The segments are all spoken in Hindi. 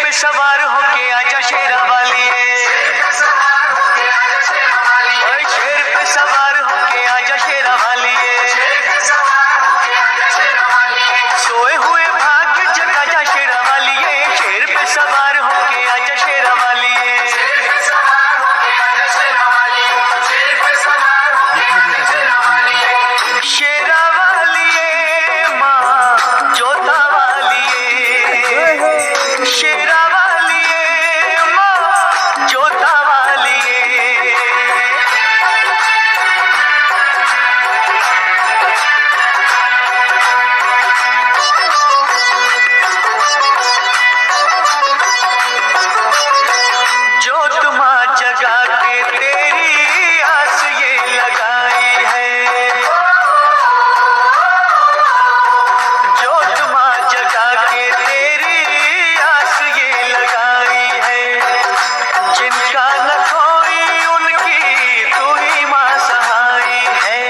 पे सवार होके आजा शेरा वालिए, शेर पे सवार होके आजा शेरा वालिए, सोए हुए भाग्य जगा जा शेरा वालिए, शेर पे सवार होके आजा शेरा वालिए। शेरा वालिए माँ जोता वालिए, शेरा वालिए माँ जोता वालिए। जोत माँ जगा के तेरी आस ये लगाई है, जोत माँ जगा के तेरी आस ये लगाई है, जिनका न कोई उनकी तू ही माँ सहाय है।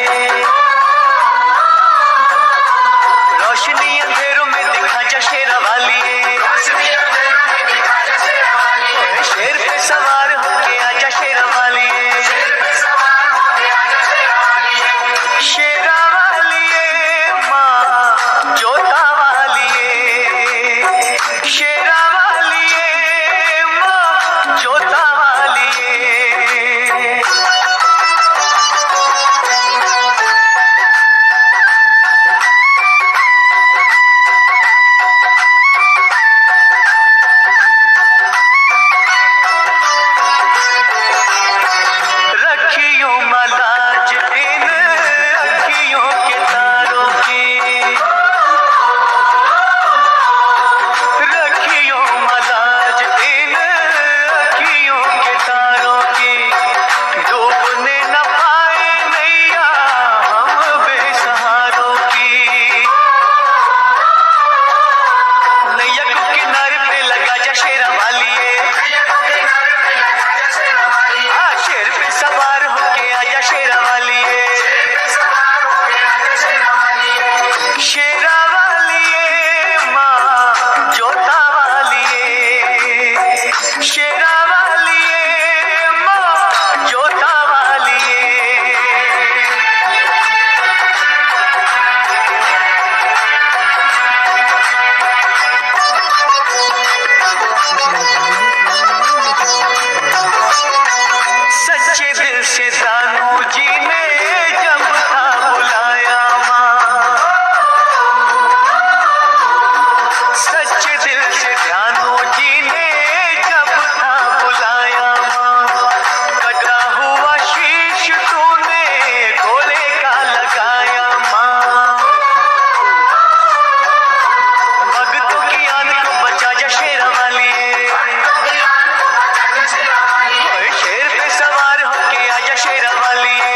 रोशनी अंधेरों में दिखा जा शेरा वालिए, शेर पे सवार होके आजा शेरा वालिए, शेरा वालिए माँ जोता वालिए, शेरा वालिए माँ जोता वालिए। रखियो मलाज इन अखियों के तारों की, रखियो मलाज इन अखियों के तारों की, डूबने न पाए नैया हम बेसहारों की। नैया को किनारे पे लगा जा शेरा वालिए, शेर पे सवार होके आजा शेरा वालिए, शेरा वालिए माँ जोता वालिए, शेरा वालिए माँ जोता वालिए। सच्चे दिल से दानू जी ने जब था बुलाया माँ, सच्चे दिल से दानू जी ने जब था बुलाया माँ, कटा हुआ शीश तूने घोड़े का लगाया माँ। भक्तों की आन को बचा जा शेरा वालिए, शेर पे सवार होके आजा शेरा वालिए,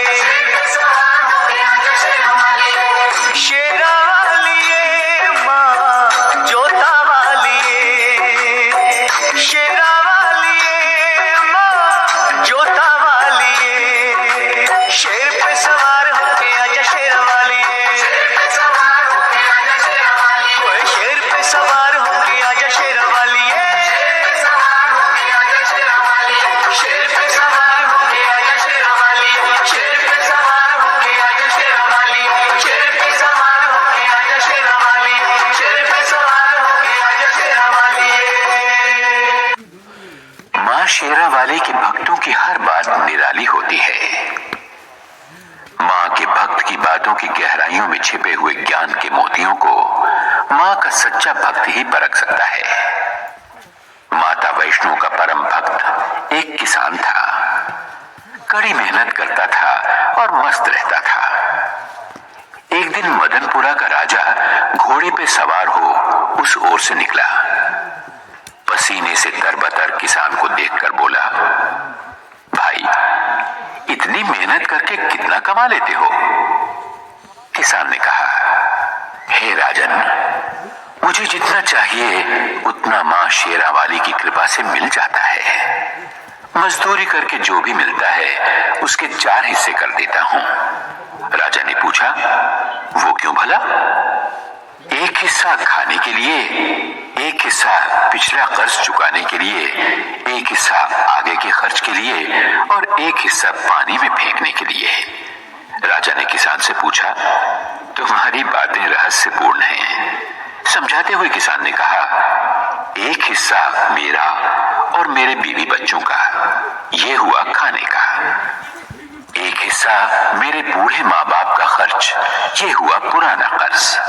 शेरा वालिए माँ जोता वालिए, शेरा वालिए माँ जोता वालिए। शेर पे सवार होके आजा शेरा वालिए, शेर पे सवार होके आजा शेरा वालिए, शेर पे सवार होके आजा शेरा वालिए, शेर पे सवार होके आजा शेरा वालिए, शेर पे सवार होके आजा शेरा वालिए, शेर पे सवार होके आजा शेरा वालिए। माँ शेरा वाली के भक्तों की हर बात निराली होती है। माँ के भक्त की बातों की गहराइयों में छिपे हुए ज्ञान के मोतियों को माँ का सच्चा भक्त ही परख सकता है। माता वैष्णो का परम भक्त एक किसान था, कड़ी मेहनत करता था और मस्त रहता था। एक दिन मदनपुरा का राजा घोड़े पे सवार हो उस ओर से निकला। पसीने से तरबतर किसान को देखकर बोला, भाई इतनी मेहनत करके कितना कमा लेते हो? किसान ने कहा, हे राजन, मुझे जितना चाहिए उतना माँ शेरा वाली की कृपा से मिल जाता है। मजदूरी करके जो भी मिलता है उसके 4 हिस्से कर देता हूं। राजा ने पूछा, वो क्यों भला? 1 हिस्सा खाने के लिए, एक हिस्सा पिछला कर्ज चुकाने के लिए, एक हिस्सा आगे के खर्च के लिए और एक हिस्सा पानी में फेंकने के लिए। राजा ने किसान से पूछा, तुम्हारी बातें रहस्यपूर्ण हैं। समझाते हुए किसान ने कहा, एक हिस्सा मेरा और मेरे बीवी बच्चों का, यह हुआ खाने का। एक हिस्सा मेरे बूढ़े माँ बाप का खर्च, यह हुआ पुराना कर्ज।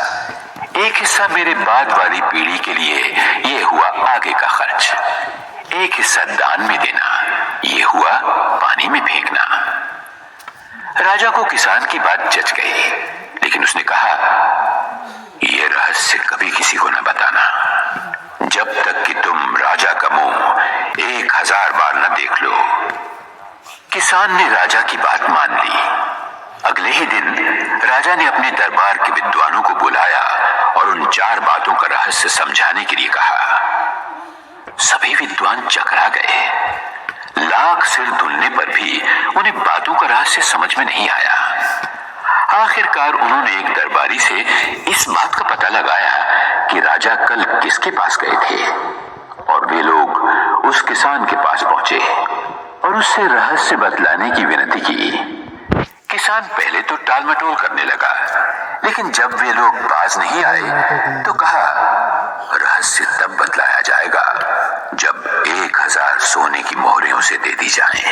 एक हिस्सा मेरे बाद वाली पीढ़ी के लिए, यह हुआ आगे का खर्च। एक हिस्सा दान में देना, यह हुआ पानी में फेंकना। राजा को किसान की बात जच गई, लेकिन उसने कहा, यह रहस्य कभी किसी को न बताना, जब तक कि तुम राजा का मुंह 1000 बार न देख लो। किसान ने राजा की बात मान ली। अगले ही दिन राजा ने अपने दरबार के विद्वानों को बुलाया और उन 4 बातों का रहस्य समझाने के लिए कहा। सभी विद्वान चकरा गए। लाख सिर धुलने पर भी उन्हें बातों का रहस्य समझ में नहीं आया। आखिरकार उन्होंने एक दरबारी से इस बात का पता लगाया कि राजा कल किसके पास गए थे, और वे लोग उस किसान के पास पहुंचे और उससे रहस्य बतलाने की विनती की। किसान पहले तो टाल मटोल करने लगा, लेकिन जब वे लोग बाज नहीं आए तो कहा, रहस्य तब बतलाया जाएगा जब 1000 सोने की मोहरें उसे दे दी जाएं।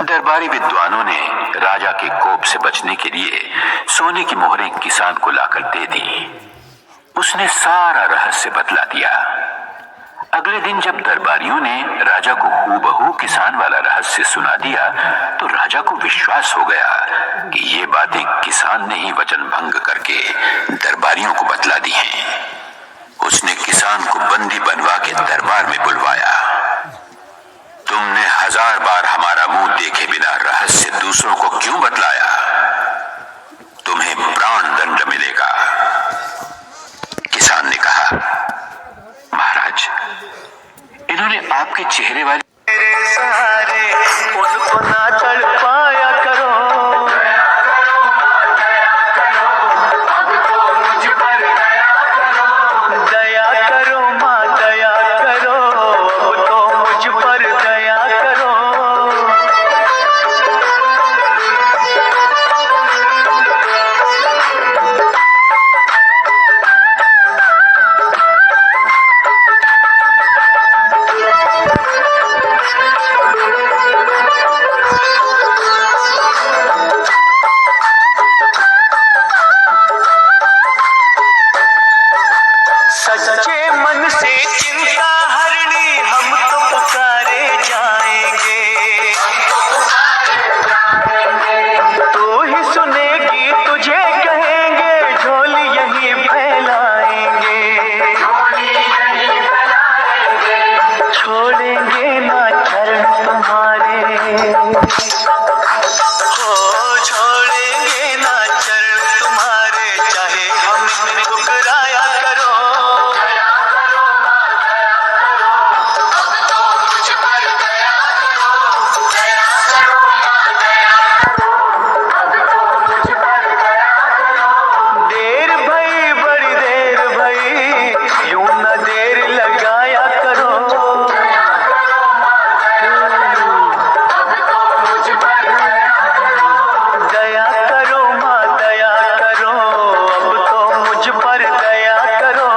दरबारी विद्वानों ने राजा के कोप से बचने के लिए सोने की मोहरें किसान को लाकर दे दी। उसने सारा रहस्य बतला दिया। अगले दिन जब दरबारियों ने राजा को हूबहू किसान वाला रहस्य सुना दिया, तो राजा को विश्वास हो गया कि ये बातें किसान ने ही वचन भंग करके दरबारियों को बतला दी हैं। उसने किसान को बंदी बनवा के दरबार में बुलवाया। तुमने 1000 बार हमारा मुंह देखे बिना रहस्य दूसरों को क्यों बतलाया? तुम्हें प्राण दंड मिलेगा। किसान ने कहा, महाराज, इन्होंने आपके चेहरे वाले मेरे सहारे उनको ना तड़पाया करो, अब तो मुझ पर दया करो, दया करो माँ दया करो, अब तो मुझ पर दया करो। सच्चे मन से चिंता हरनी हम तो पुकारे जाएंगे, तू ही सुनेगी तुझे कहेंगे, झोली यही फैलाएंगे, छोड़ेंगे ना चरण तुम्हारे, हो छोड़ेंगे ना चरण तुम्हारे, चाहे हमें ठुकराया करो। देर भई बड़ी देर भई, यूं न देर लगाया करो, दया करो माँ दया करो, अब तो मुझ पर दया करो।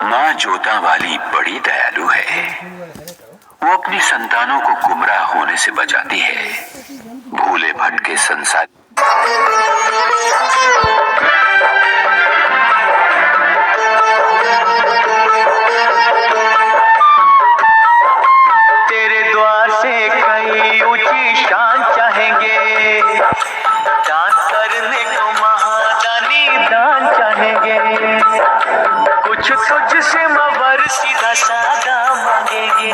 माँ जोता वाली बड़ी दयालु है। वो अपनी संतानों को गुमराह होने से बचाती है। भूले भटके संसार तेरे द्वार से कई ऊंची शान चाहेंगे, दान करने को महादानी दान चाहेंगे, कुछ तुझसे मवर सीधा सादा मांगेंगे,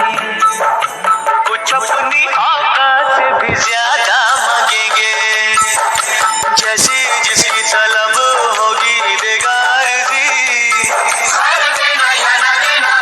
कुछ अपनी औकात से भी ज्यादा मांगेंगे, जैसी जिसकी तलब होगी देगा अर्जी। देना या ना देना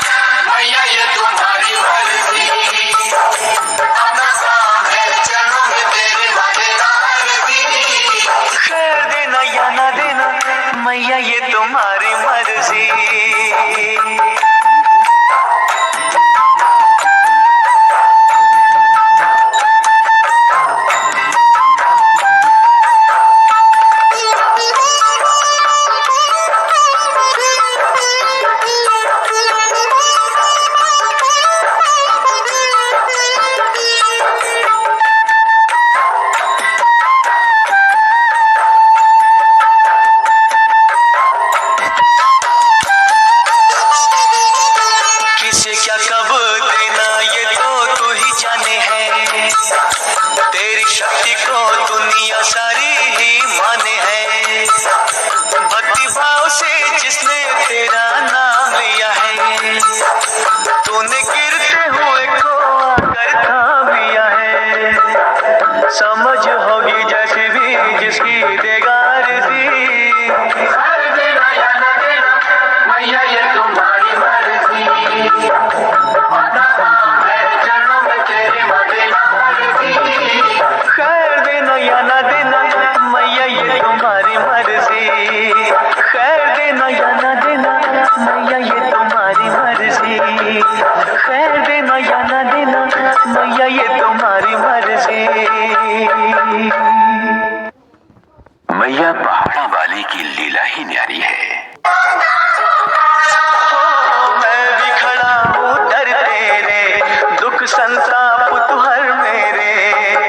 कैसे क्या कब देना ये तो तू ही जाने है। तेरी शक्ति को दुनिया सारी ही माने है। भक्ति भाव से जिसने तेरा नाम लिया है, तूने गिरते हुए को आकर थाम लिया है। समझ होगी जैसी भी जिसकी देगार दी। कर देना या न देना मैया ये तुम्हारी मर्जी। वादा काम है चरणों में तेरे देना मर्जी। खैर देना या न देना मैया ये तुम्हारी मर्जी। खैर देना या न देना मैया ये तुम्हारी मर्जी। खैर देना या न देना मैया ये तुम्हारी मर्जी। मैया पहाड़ा वाली की लीला ही न्यारी है। मैं भी खड़ा हूँ दर तेरे, दुख संताप तू हर मेरे।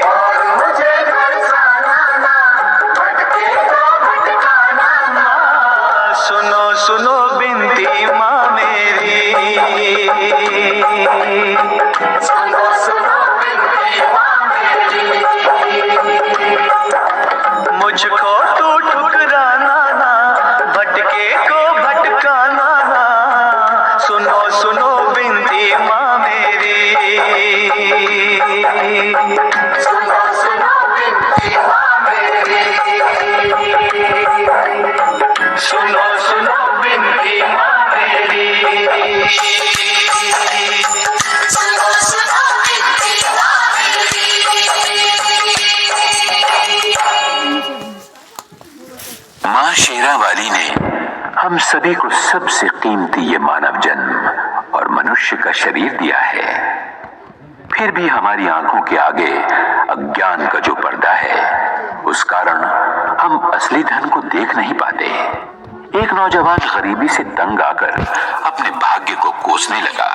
और मुझे बरसाना ना, भटके तो भटकाना ना। सुनो सुनो बिनती माँ मेरी। सुनो सुनो बिनती माँ मेरी। मुझको तू ठुकराना ना, भटके को भटकाना ना। सुनो सुनो बिनती माँ मेरी। सुनो सुनो बिनती माँ मेरी। सुनो सुनो बिनती माँ मेरी। सुनो सुनो बिनती माँ मेरी। माँ शेरा वाली ने हम सभी को सबसे कीमती ये मानव जन्म और मनुष्य का शरीर दिया है। फिर भी हमारी आंखों के आगे अज्ञान का जो पर्दा है, उस कारण हम असली धन को देख नहीं पाते। एक नौजवान गरीबी से तंग आकर अपने भाग्य को कोसने लगा।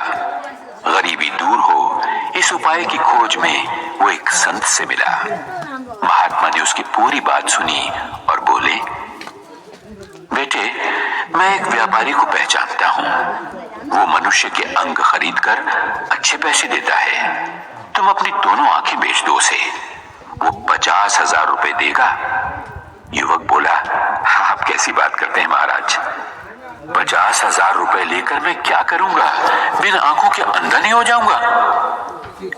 गरीबी दूर हो इस उपाय की खोज में वो एक संत से मिला। महात्मा ने उसकी पूरी बात सुनी और बोले, बेटे, मैं एक व्यापारी को पहचानता हूँ। वो मनुष्य के अंग खरीद कर अच्छे पैसे देता है। तुम अपनी दोनों आंखें बेच दो उसे, वो 50,000 रुपए देगा। युवक बोला, आप कैसी बात करते हैं महाराज? 50,000 रुपए लेकर मैं क्या करूंगा? बिन आंखों के अंधा नहीं हो जाऊंगा?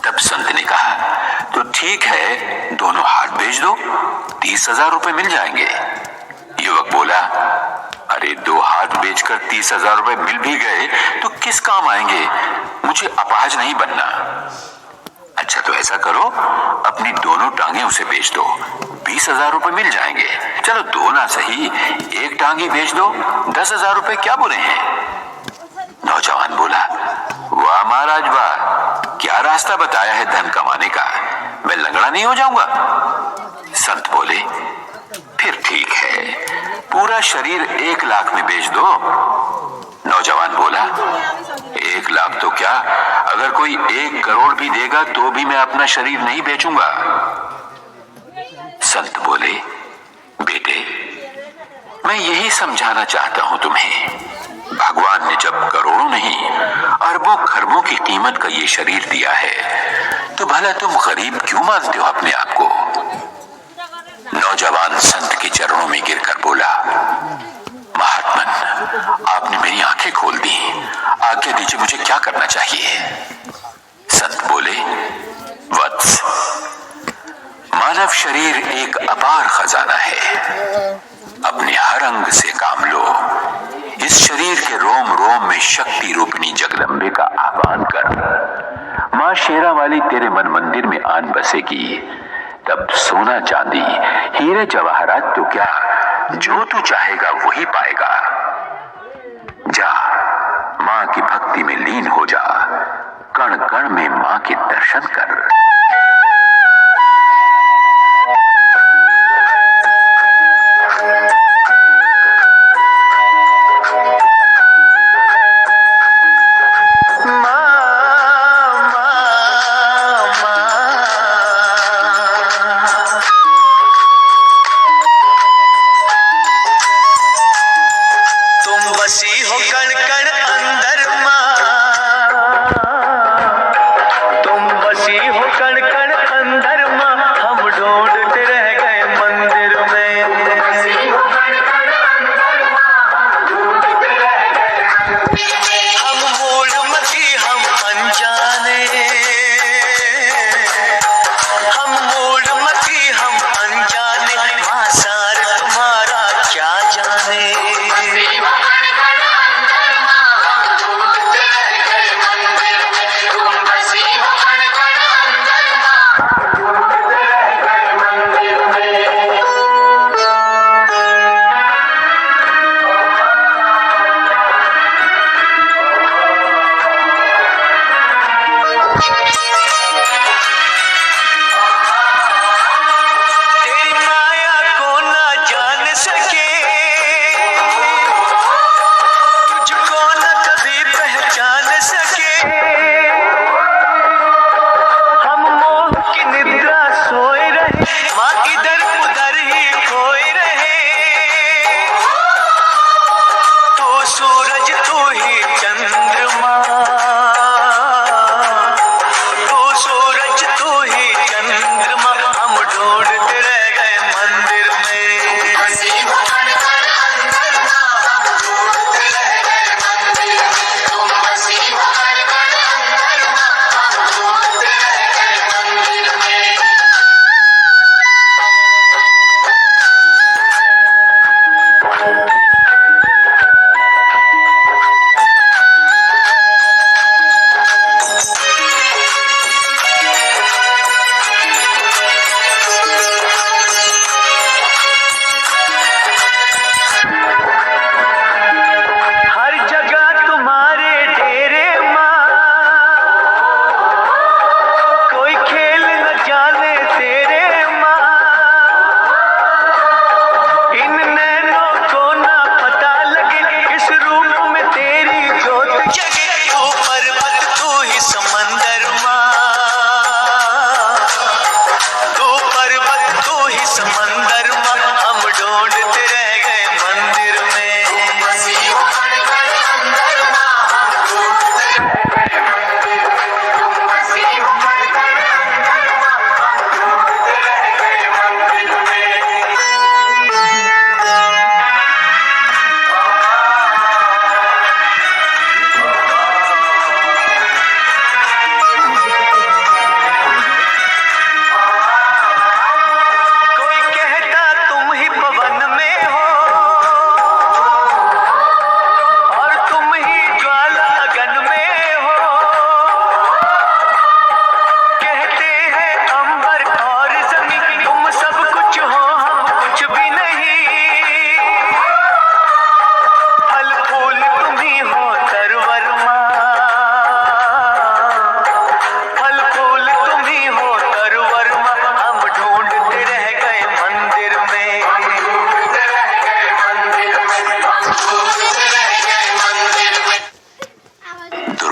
तब संत ने कहा, तो ठीक है, दोनों हाथ बेच दो, 30,000 रुपए मिल जाएंगे। युवक बोला, अरे 2 हाथ बेचकर 30,000 रुपए मिल भी गए तो किस काम आएंगे? मुझे अपाहज नहीं बनना। अच्छा तो ऐसा करो, अपनी दोनों टांगे उसे बेच दो, 20,000 रुपए मिल जाएंगे। चलो 2 ना सही, 1 टांगे बेच दो, 10,000 रुपए क्या बुरे हैं? नौजवान बोला, वाह महाराज वाह, क्या रास्ता बताया है धन कमाने का, मैं लंगड़ा नहीं हो जाऊंगा। संत बोले, फिर ठीक है, पूरा शरीर 1 लाख में बेच दो। नौजवान बोला, 1 लाख तो क्या, अगर कोई 1 करोड़ भी देगा तो भी मैं अपना शरीर नहीं बेचूंगा। संत बोले, बेटे, मैं यही समझाना चाहता हूं तुम्हें, भगवान ने जब करोड़ों नहीं अरबों खरबों की कीमत का ये शरीर दिया है, तो भला तुम गरीब क्यों मानते हो अपने आप को? नौजवान संत के चरणों में गिरकर बोला, महात्मन, आपने मेरी आंखें खोल दी, आज्ञा दीजिए, मुझे क्या करना चाहिए? संत बोले, वत्स, मानव शरीर एक अपार खजाना है। अपने हर अंग से काम लो। इस शरीर के रोम रोम में शक्ति रूपिणी जगदम्बे का आह्वान कर। मां शेरा वाली तेरे मन मंदिर में आन बसेगी। तब सोना चांदी हीरे जवाहरात तो क्या, जो तू चाहेगा वही पाएगा। जा, मां की भक्ति में लीन हो जा, कण कण में मां के दर्शन कर। बसी हो कण कण अंदर मां,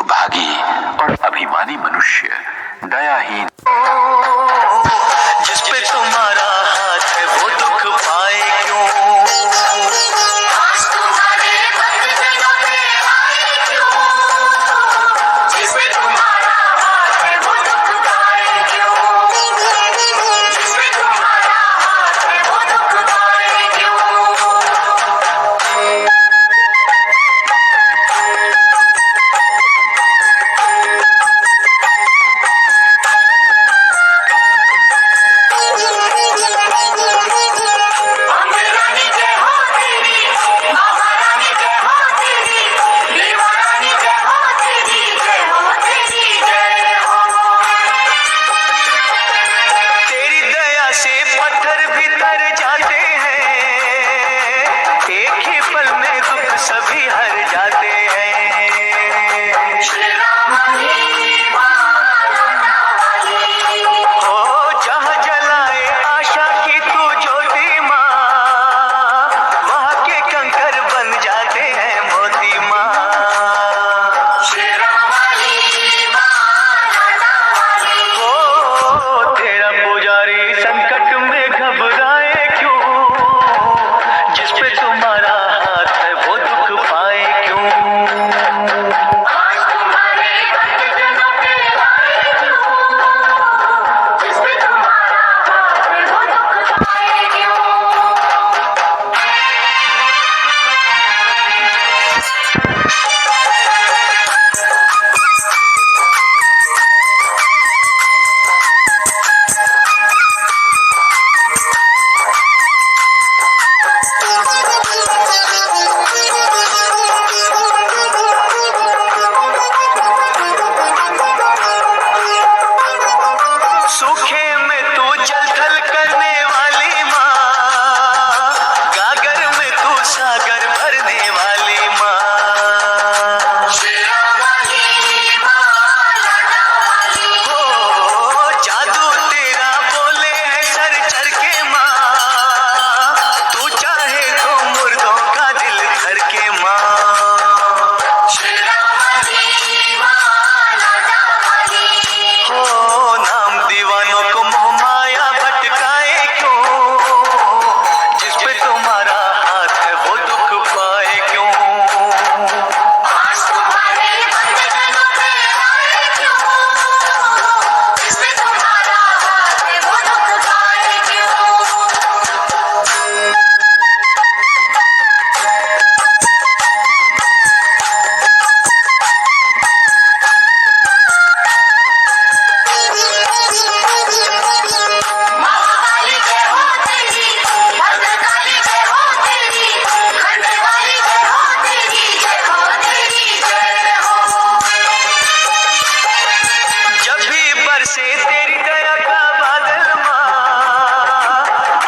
दुर्भागी और अभिमानी मनुष्य दयाहीन जिस पे तुम्हारा हाथ है वो दुख पाए क्यों? आज तुम्हारे भक्तजनों पे आए क्यों? जिस पे तुम्हारा हाथ है वो दुख पाए क्यों? जिस पे तुम्हारा हाथ है वो दुख पाए क्यों? अम्बे रानी जय हो तेरी, महारानी जय हो तेरी, देवा रानी जय हो तेरी, जय हो तेरी जय हो। तेरी दया से पत्थर भी तर जाते हैं, एक ही पल में दुख सभी हर जाते हैं। शेरा वाली हो जहाँ जलाए आशा की तू ज्योति माँ, वहाँ के कंकर बन जाते हैं मोती माँ। शेरा वाली ओ तेरा पुजारी संकट में घबराए क्यों? जिस पे तुम्हारा हाथ है वो दुख पाए क्यों? आज तुम्हारे भक्तजनों पे आए क्यों? जिस पे तुम्हारा हाथ है वो दुख पाए क्यों? सूखे में तू जल थल करने वाली माँ, गागर में तू सागर भरने वाली माँ। शेरा वाली ओ जादू तेरा बोले है सर चढ़ के माँ, तू चाहे तो मुर्दों का दिल धर के माँ। शेरा वाली ओ नाम दीवानों को मोह माया भटकाए क्यों? जिस पे तुम्हारा हाथ है वो दुख पाए क्यों? आज तुम्हारे भक्तजनों पे आए क्यों? जिस पे तुम्हारा हाथ है वो दुख पाए क्यों? महाकाली जय हो तेरी, भद्रकाली जय हो तेरी, खंडवाली जय हो तेरी, जय हो तेरी जय हो। जब भी बरसे तेरी दया का बादल माँ,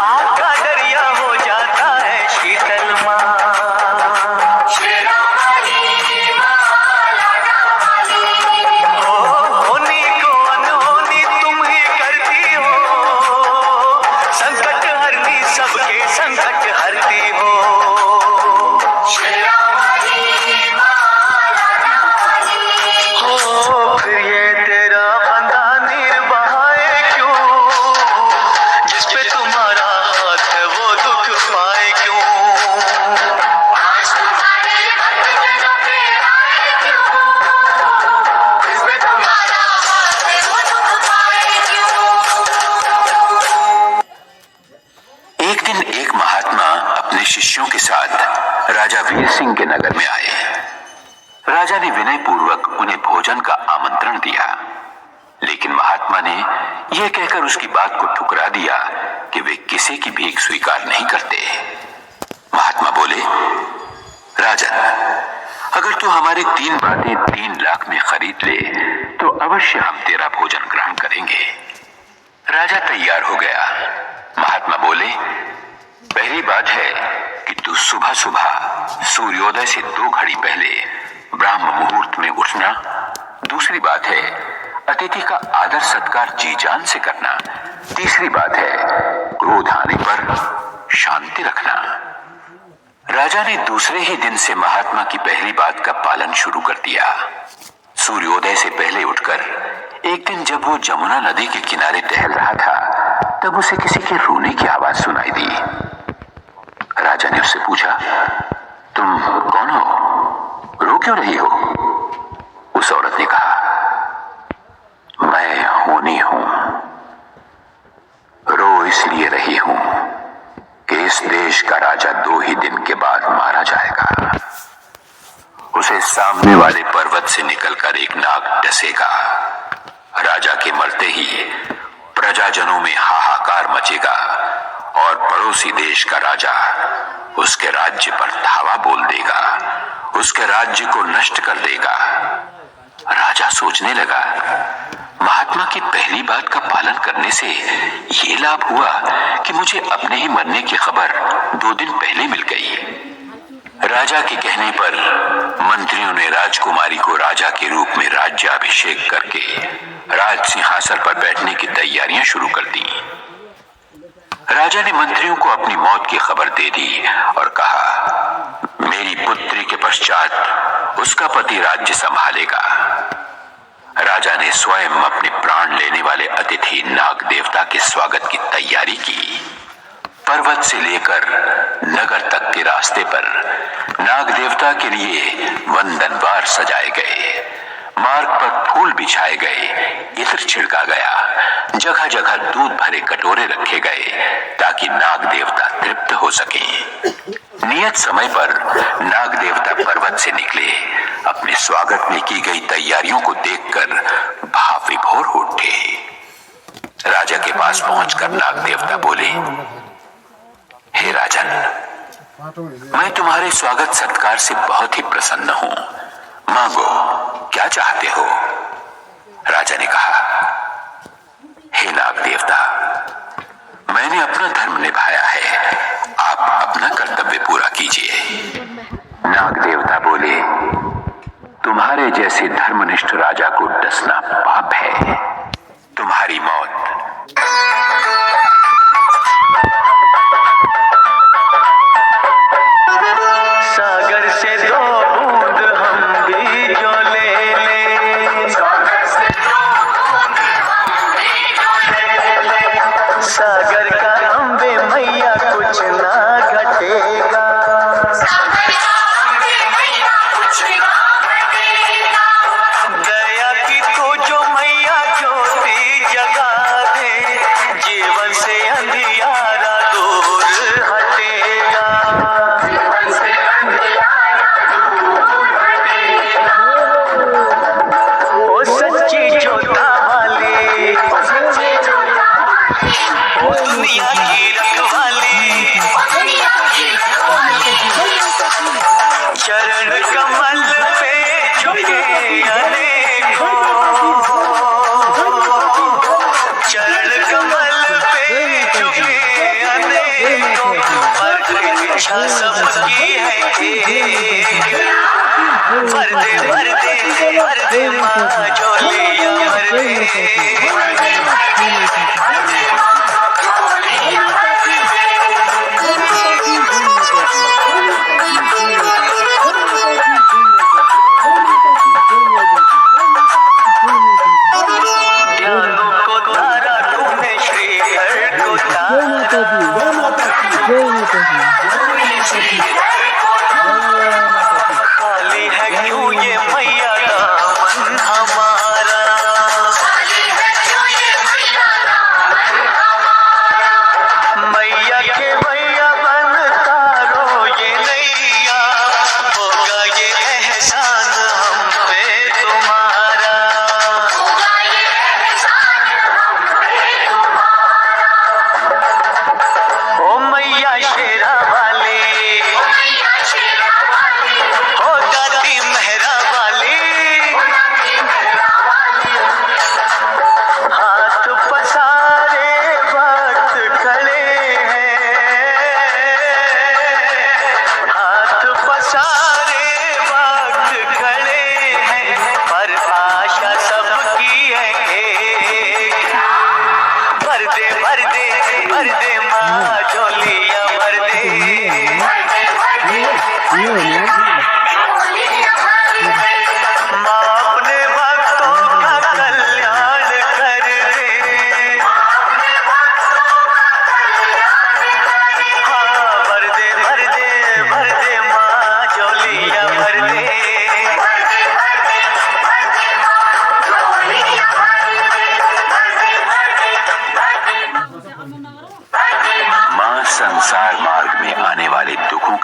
आँख का दरिया हो जाता है शीतल माँ। शेरा वाली ओ होनी को अनहोनी तुम ही करती हो, संकट हरनी सबके संकट हरती हो। शेरा वाली हो फिर ये तेरा बंदा नीर बहाए क्यों? जिस पे तुम्हारा हाथ है वो दुख पाए क्यों? आज तुम्हारे भक्तजनों पे आए क्यों? जिस पे तुम्हारा हाथ है वो दुख पाए क्यों? एक दिन एक महात्मा अपने शिष्यों के साथ राजा वीर सिंह के नगर में आए। राजा ने विनय पूर्वक उन्हें भोजन का आमंत्रण दिया, लेकिन महात्मा ने यह कहकर उसकी बात को ठुकरा दिया कि वे किसी की भीख स्वीकार नहीं करते। महात्मा बोले, राजन, अगर तू हमारी 3 बातें 3 लाख में खरीद ले तो अवश्य हम तेरा भोजन ग्रहण करेंगे। राजा तैयार हो गया। महात्मा बोले, पहली बात है कि तू सुबह सुबह सूर्योदय से 2 घड़ी पहले ब्राह्म मुहूर्त में उठना। दूसरी बात है अतिथि का आदर सत्कार जी जान से करना। तीसरी बात है क्रोध आने पर शांति रखना। राजा ने दूसरे ही दिन से महात्मा की पहली बात का पालन शुरू कर दिया। सूर्योदय से पहले उठकर एक दिन जब वो जमुना नदी के किनारे टहल रहा था, तब उसे किसी के रोने की आवाज सुनाई दी। राजा ने उससे पूछा, तुम कौन हो? रो क्यों रही हो? उस औरत ने कहा, मैं होनी हूं। रो इसलिए रही हूं कि इस देश का राजा 2 ही दिन के बाद मारा जाएगा। उसे सामने वाले पर्वत से निकलकर एक नाग डसेगा। राजा के मरते ही प्रजाजनों में हाहाकार मचेगा और पड़ोसी देश का राजा उसके राज्य पर धावा बोल देगा, उसके राज्य को नष्ट कर देगा। राजा सोचने लगा, महात्मा की पहली बात का पालन करने से ये लाभ हुआ कि मुझे अपने ही मरने की खबर 2 दिन पहले मिल गई। राजा के कहने पर मंत्रियों ने राजकुमारी को राजा के रूप में राज्याभिषेक करके राज सिंहासन पर बैठने की तैयारियां शुरू कर दी। राजा ने मंत्रियों को अपनी मौत की खबर दे दी और कहा, मेरी पुत्री के पश्चात उसका पति राज्य संभालेगा। राजा ने स्वयं अपने प्राण लेने वाले अतिथि नाग देवता के स्वागत की तैयारी की। पर्वत से लेकर नगर तक के रास्ते पर नाग देवता के लिए वंदनवार सजाए गए, मार्ग पर फूल बिछाए गए, इत्र छिड़का गया, जगह जगह दूध भरे कटोरे रखे गए ताकि नाग देवता तृप्त हो सके। नियत समय पर नाग देवता पर्वत से निकले। अपने स्वागत में की गई तैयारियों को देखकर भाव विभोर हो उठे। राजा के पास पहुंचकर नाग देवता बोले, हे राजन, मैं तुम्हारे स्वागत सत्कार से बहुत ही प्रसन्न हूं। मांगो, क्या चाहते हो? राजा ने कहा, हे नाग देवता, मैंने अपना धर्म निभाया है, आप अपना कर्तव्य पूरा कीजिए। नाग देवता बोले, तुम्हारे जैसे धर्मनिष्ठ राजा को डसना पाप है। तुम्हारी मौत सागर से 2 बूंद हम भी जो ले ले, सागर से 2 बूंद हम भी जो ले। सागर का अम्बे मैया कुछ ना घटेगा, सागर का अम्बे मैया कुछ ना घटेगा। दया की तो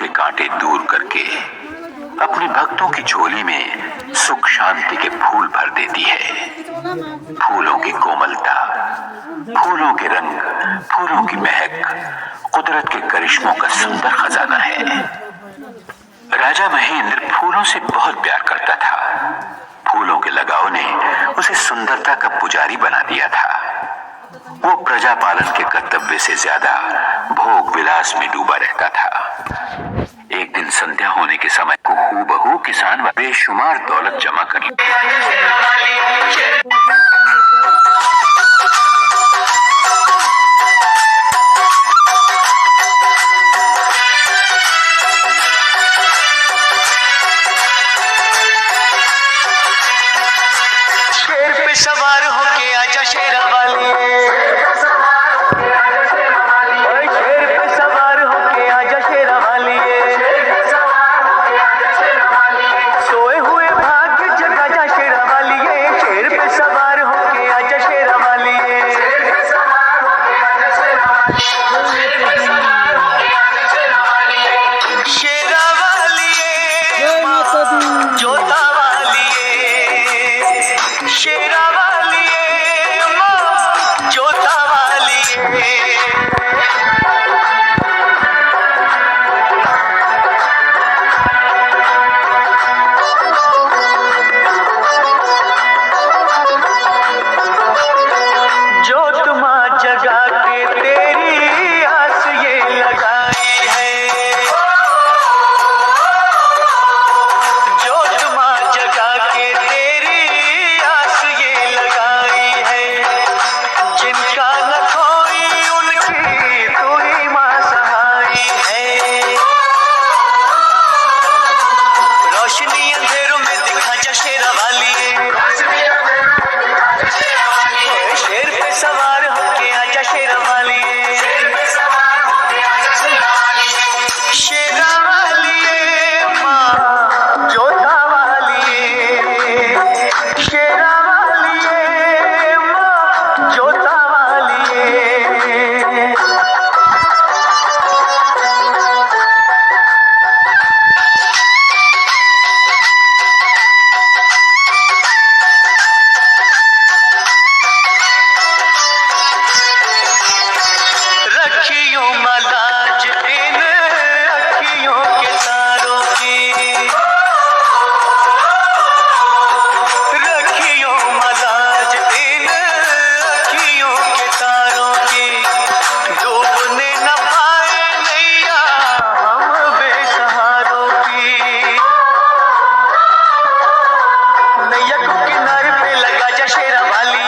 के कांटे दूर करके अपने भक्तों की झोली में सुख शांति के फूल भर देती है। फूलों की कोमलता, फूलों के रंग, फूलों की महक कुदरत के करिश्मों का सुंदर खजाना है। राजा महेंद्र फूलों से बहुत प्यार करता था। फूलों के लगाव ने उसे सुंदरता का पुजारी बना दिया था। वो प्रजा पालन के कर्तव्य से ज्यादा भोग विलास में डूबा रहता था। एक दिन संध्या होने के समय को हूबहू किसान व बेशुमार दौलत जमा कर ली। शेर पे सवार होके आजा शेरा वाली, शेर पे सवार होके आजा शेरा वाली, सोए हुए भाग्य जगा जा शेरा वाली, शेर पे सवार होके आजा शेरा वाली, शेरा वाली जोता वाली, शेरा वाली माँ जोता वाली। जोत माँ जगा के तेरी आस ये लगाई है, जोत माँ जगा के तेरी आस ये लगाई है। जिनका न कोई उनकी तू ही माँ सहाई है। रोशनी अंधेरों में दिखा जा शेरा वाली, शेर पे सवार होके आजा शेरा वाली, शेरा वाली माँ जोता वाली, शेरा वाली माँ जोता वाली। रखियों मलाज इन अखियों के तारों की, रखियों मलाज इन अखियों के तारों की। डूबने न पाए नैया हम बेसहारों की, नैया को किनारे पे लगा जा शेरा वाली,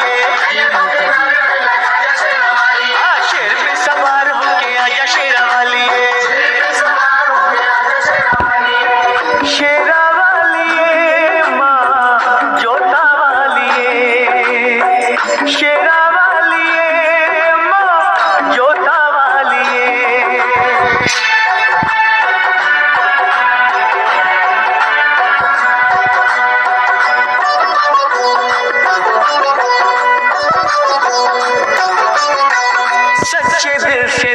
शेर पे सवार होके आजा शेरा वाली, शेरा वाली माँ जोता वाली, शेरा वाली माँ जोता वाली। सच्चे दिल से